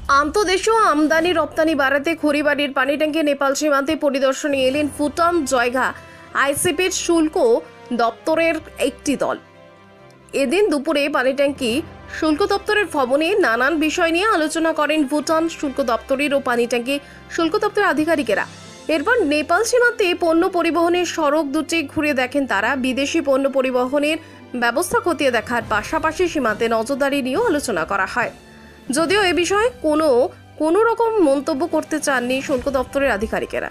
আন্তদেশীয় আমদানি রপ্তানি বাড়াতে খড়িবাড়ির পানি ট্যাঙ্কি নেপাল সীমান্তে পরিদর্শনে এলেন ভুটান জয়ঘা আইসিপির শুল্ক দপ্তরের একটি দল। এদিন দুপুরে পানি ট্যাঙ্কি শুল্ক দপ্তরের ভবনে নানান বিষয় নিয়ে আলোচনা করেন ভুটান শুল্ক দপ্তরের ও পানি ট্যাঙ্কি শুল্ক দপ্তরের আধিকারিকেরা। এরপর নেপাল সীমান্তে পণ্য পরিবহনের সড়ক দুটি ঘুরে দেখেন তারা। বিদেশি পণ্য পরিবহনের ব্যবস্থা খতিয়ে দেখার পাশাপাশি সীমান্তে নজরদারি নিয়েও আলোচনা করা হয়। যদিও এ বিষয়ে কোনো রকম মন্তব্য করতে চাননি শুল্ক দপ্তরের আধিকারিকেরা।